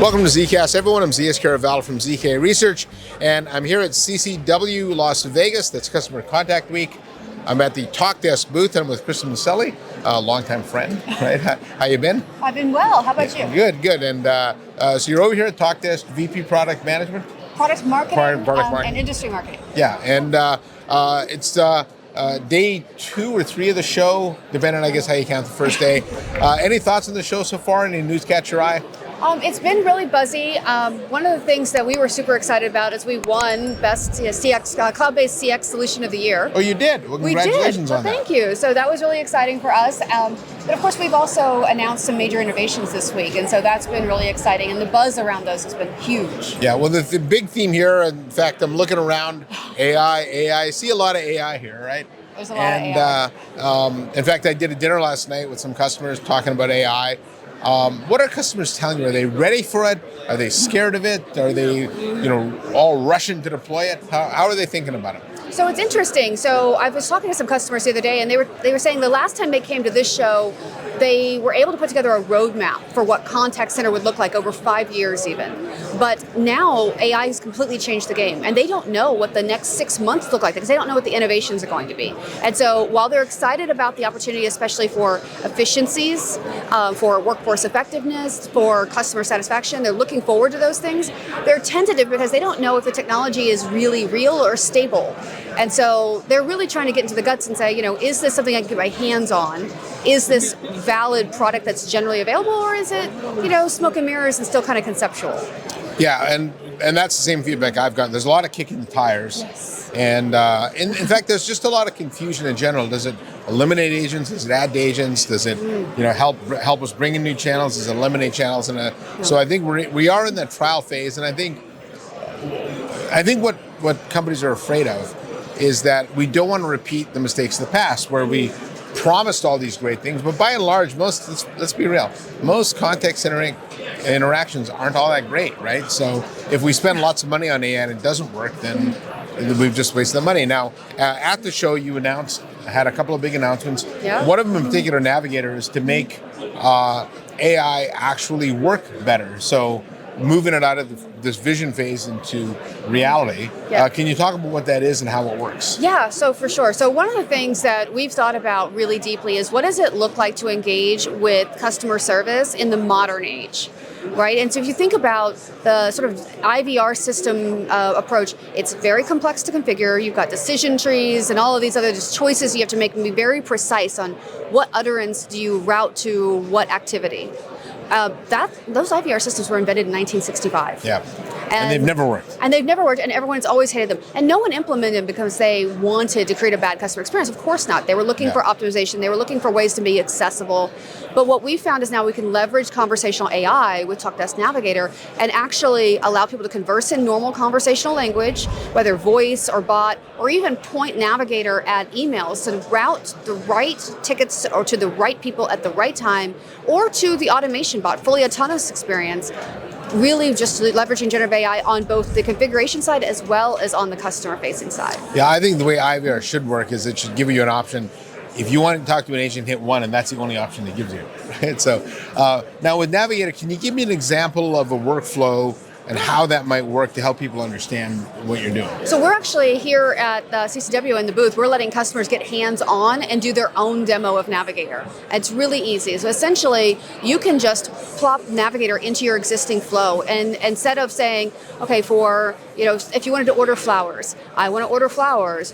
Welcome to ZKast, everyone. I'm ZS Caraval from ZK Research, and I'm here at CCW Las Vegas. That's Customer Contact Week. I'm at the Talkdesk booth. I'm with Crystal Miceli, a longtime friend. Right? How you been? I've been well. How about you? Good. And so you're over here at Talkdesk, VP Product Management? Product marketing, Product marketing. and industry marketing. Yeah, and it's day 2 or 3 of the show, depending, I guess, how you count the first day. Any thoughts on the show so far? Any news catch your eye? It's been really buzzy. One of the things that we were super excited about is we won Best CX Cloud-Based CX Solution of the Year. Oh, you did? Well, congratulations on that. Thank you. So that was really exciting for us. But of course, we've also announced some major innovations this week, and so that's been really exciting. And the buzz around those has been huge. Yeah, well, the big theme here, in fact, I'm looking around, AI. I see a lot of AI here, right? There's a lot of AI. In fact, I did a dinner last night with some customers talking about AI. What are customers telling you? Are they ready for it? Are they scared of it? Are they, all rushing to deploy it? How are they thinking about it? So it's interesting. So I was talking to some customers the other day, and they were saying the last time they came to this show, they were able to put together a roadmap for what contact center would look like over 5 years even. But now AI has completely changed the game, and they don't know what the next 6 months look like because they don't know what the innovations are going to be. And so while they're excited about the opportunity, especially for efficiencies, for workforce effectiveness, for customer satisfaction, they're looking forward to those things. They're tentative because they don't know if the technology is really real or stable. And so they're really trying to get into the guts and say, is this something I can get my hands on? Is this valid product that's generally available, or is it, smoke and mirrors and still kind of conceptual? Yeah, and that's the same feedback I've gotten. There's a lot of kicking the tires. Yes. And in fact, there's just a lot of confusion in general. Does it eliminate agents? Does it add agents? Does it, help us bring in new channels? Does it eliminate channels? So I think we are in that trial phase, and I think what companies are afraid of is that we don't want to repeat the mistakes of the past where we promised all these great things, but by and large, let's be real, most contact center interactions aren't all that great, right? So if we spend lots of money on AI and it doesn't work, then we've just wasted the money. Now, at the show, you had a couple of big announcements. Yeah. One of them in particular, Navigator, is to make AI actually work better. So moving it out of this vision phase into reality. Yeah. Can you talk about what that is and how it works? Yeah, so for sure. So one of the things that we've thought about really deeply is what does it look like to engage with customer service in the modern age? Right, and so if you think about the sort of IVR system approach, it's very complex to configure. You've got decision trees and all of these other just choices you have to make and be very precise on what utterance do you route to what activity. Those IVR systems were invented in 1965. Yeah, and they've never worked. And everyone's always hated them. And no one implemented them because they wanted to create a bad customer experience. Of course not. They were looking for optimization. They were looking for ways to be accessible. But what we found is now we can leverage conversational AI with Talkdesk Navigator and actually allow people to converse in normal conversational language, whether voice or bot, or even point Navigator at emails to route the right tickets or to the right people at the right time, or to the automation bot, fully autonomous experience, really just leveraging generative AI on both the configuration side as well as on the customer-facing side. Yeah, I think the way IVR should work is it should give you an option. If you want to talk to an agent, hit 1, and that's the only option it gives you. Right? So now with Navigator, can you give me an example of a workflow and how that might work to help people understand what you're doing? So we're actually here at the CCW in the booth. We're letting customers get hands-on and do their own demo of Navigator. It's really easy. So essentially, you can just plop Navigator into your existing flow, and instead of saying, okay, if you wanted to order flowers, I want to order flowers,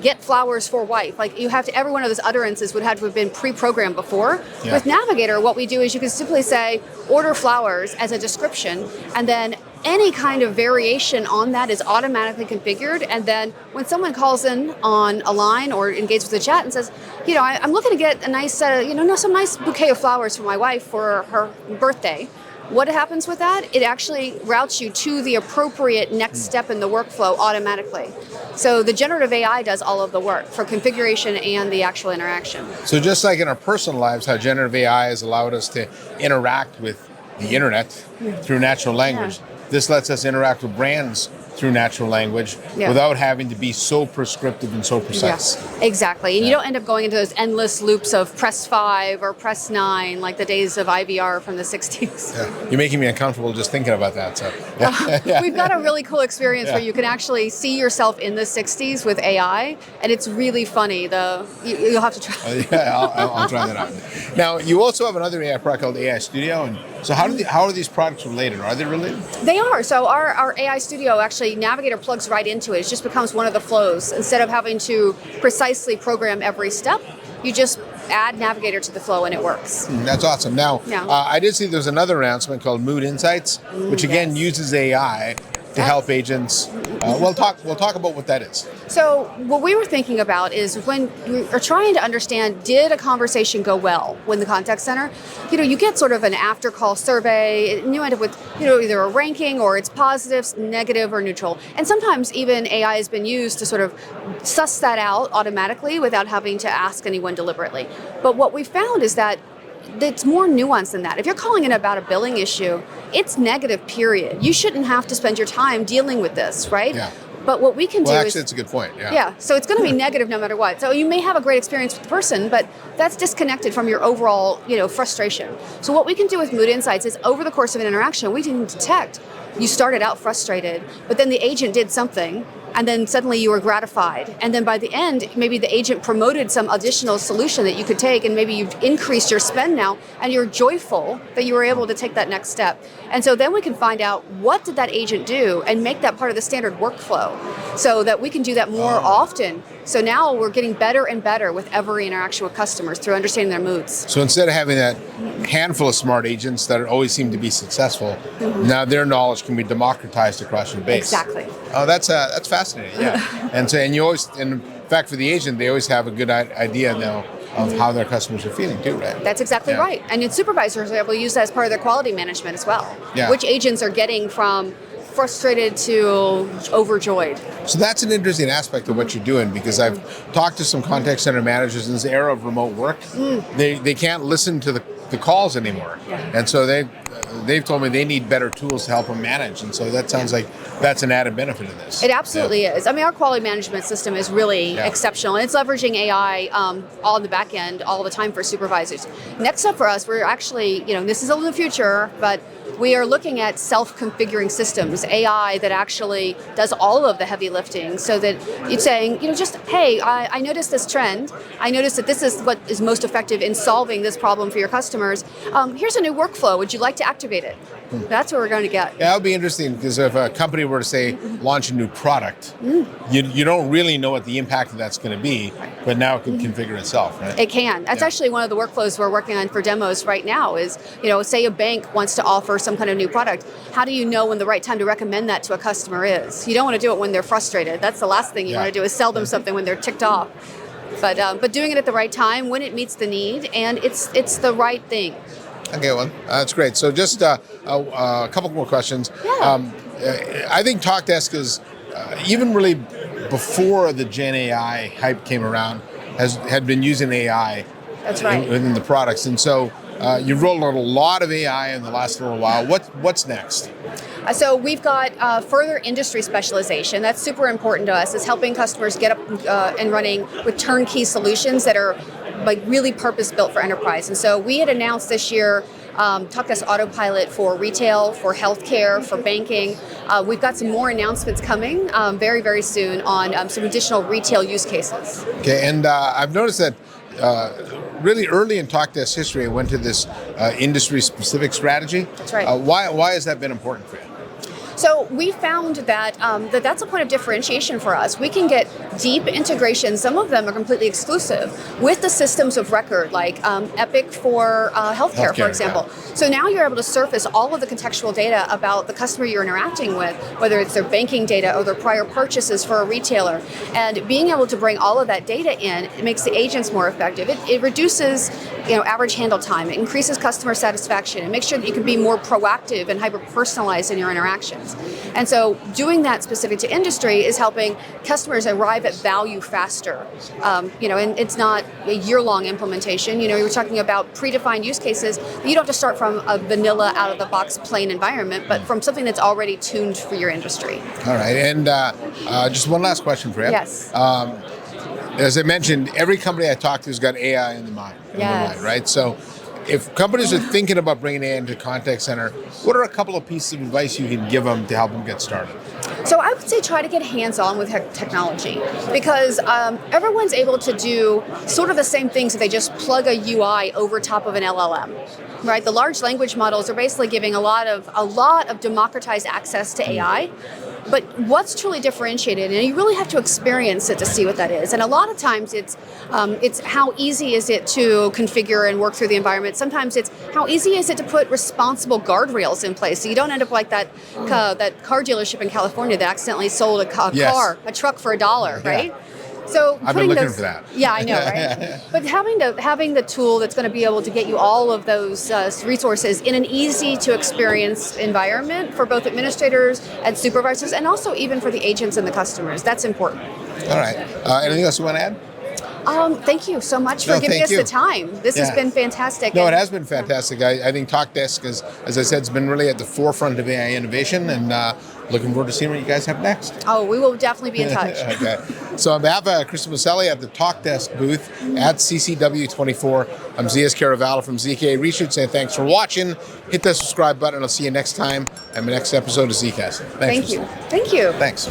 get flowers for wife. Like every one of those utterances would have to have been pre-programmed before. Yeah. With Navigator, what we do is you can simply say, order flowers as a description, and then any kind of variation on that is automatically configured. And then when someone calls in on a line or engages with the chat and says, I'm looking to get a nice, some nice bouquet of flowers for my wife for her birthday. What happens with that? It actually routes you to the appropriate next step in the workflow automatically. So the generative AI does all of the work for configuration and the actual interaction. So just like in our personal lives, how generative AI has allowed us to interact with the internet through natural language, this lets us interact with brands through natural language without having to be so prescriptive and so precise. Yeah, exactly. And you don't end up going into those endless loops of press 5 or press 9 like the days of IVR from the 60s. Yeah. You're making me uncomfortable just thinking about that. So We've got a really cool experience where you can actually see yourself in the 60s with AI, and it's really funny. You'll have to try. I'll try that out. Now, you also have another AI product called AI Studio. And so how are these products related? Are they related? They are. So our AI Studio, actually, Navigator plugs right into it. It just becomes one of the flows. Instead of having to precisely program every step, you just add Navigator to the flow and it works. That's awesome. Now, I did see there's another announcement called Mood Insights, which again uses AI to help agents. We'll talk about what that is. So what we were thinking about is when we are trying to understand, did a conversation go well when the contact center? You get sort of an after call survey and you end up with either a ranking or it's positive, negative, or neutral. And sometimes even AI has been used to sort of suss that out automatically without having to ask anyone deliberately. But what we found is that it's more nuanced than that. If you're calling in about a billing issue, it's negative, period. You shouldn't have to spend your time dealing with this, right? Yeah. But what we can do actually, it's a good point. Yeah, so it's going to be negative no matter what. So you may have a great experience with the person, but that's disconnected from your overall, frustration. So what we can do with Mood Insights is over the course of an interaction, we can detect you started out frustrated, but then the agent did something, and then suddenly you were gratified. And then by the end, maybe the agent promoted some additional solution that you could take, and maybe you've increased your spend now, and you're joyful that you were able to take that next step. And so then we can find out what did that agent do and make that part of the standard workflow so that we can do that more often. So now we're getting better and better with every interaction with customers through understanding their moods. So instead of having that handful of smart agents that always seem to be successful, now their knowledge can be democratized across your base. Exactly. Oh, that's fascinating. Yeah. and you always, in fact, for the agent, they always have a good idea now of how their customers are feeling too, right? That's exactly right. And its supervisors are able to use that as part of their quality management as well. Yeah. Which agents are getting from frustrated to overjoyed. So that's an interesting aspect of what you're doing, because I've talked to some contact center managers in this era of remote work. They can't listen to the calls anymore. Yeah. And so they've told me they need better tools to help them manage. And so that sounds like that's an added benefit of this. It absolutely is. I mean, our quality management system is really exceptional, and it's leveraging AI all in the back end all the time for supervisors. Next up for us, we're actually, this is a little future, but we are looking at self-configuring systems, AI that actually does all of the heavy lifting, so that it's saying, hey, I noticed this trend. I noticed that this is what is most effective in solving this problem for your customers. Here's a new workflow. Would you like to activate it? That's what we're going to get. Yeah, that would be interesting, because if a company were to say launch a new product, you don't really know what the impact of that's going to be, but now it can configure itself, right? It can. That's actually one of the workflows we're working on for demos right now is, say a bank wants to offer some kind of new product. How do you know when the right time to recommend that to a customer is? You don't want to do it when they're frustrated. That's the last thing you want to do is sell them something when they're ticked off. But doing it at the right time, when it meets the need, and it's the right thing. Okay, well, that's great. So just a couple more questions. Yeah. I think Talkdesk is, even really before the Gen AI hype came around, had been using AI That's right. within the products. And so you've rolled out a lot of AI in the last little while. What's next? So we've got further industry specialization. That's super important to us, is helping customers get up and running with turnkey solutions that are really purpose-built for enterprise. And so we had announced this year Talkdesk Autopilot for retail, for healthcare, for banking. We've got some more announcements coming very, very soon on some additional retail use cases. Okay, and I've noticed that really early in Talkdesk history, it went to this industry-specific strategy. That's right. Why has that been important for you? So we found that that's a point of differentiation for us. We can get deep integrations, some of them are completely exclusive, with the systems of record, like Epic for healthcare, for example. Yeah. So now you're able to surface all of the contextual data about the customer you're interacting with, whether it's their banking data or their prior purchases for a retailer. And being able to bring all of that data in, it makes the agents more effective. It reduces average handle time. It increases customer satisfaction. It makes sure that you can be more proactive and hyper-personalized in your interactions. experience. And so doing that specific to industry is helping customers arrive at value faster. And it's not a year-long implementation. You were talking about predefined use cases. You don't have to start from a vanilla out-of-the-box plain environment, but from something that's already tuned for your industry. All right, and just one last question for you. Yes. As I mentioned, every company I talk to has got AI in their mind, right? So if companies are thinking about bringing AI into contact center, what are a couple of pieces of advice you can give them to help them get started? So I would say try to get hands-on with technology, because everyone's able to do sort of the same things if they just plug a UI over top of an LLM, right? The large language models are basically giving a lot of democratized access to AI. But what's truly differentiated, and you really have to experience it to see what that is. And a lot of times it's how easy is it to configure and work through the environment. Sometimes it's how easy is it to put responsible guardrails in place so you don't end up like that car dealership in California that accidentally sold a truck for $1, right? So I've been looking for that. Yeah, I know, right? But having the tool that's going to be able to get you all of those resources in an easy to experience environment for both administrators and supervisors, and also even for the agents and the customers, that's important. All right. Anything else you want to add? Thank you so much for giving us the time. This has been fantastic. No, it has been fantastic. I think Talkdesk, as I said, has been really at the forefront of AI innovation, and looking forward to seeing what you guys have next. Oh, we will definitely be in touch. Okay. So on behalf of Crystal Miceli at the Talkdesk booth at CCW24, I'm ZS Caravallo from ZK Research saying thanks for watching. Hit that subscribe button. I'll see you next time on the next episode of ZKast. Thank you. Thank you. Thanks.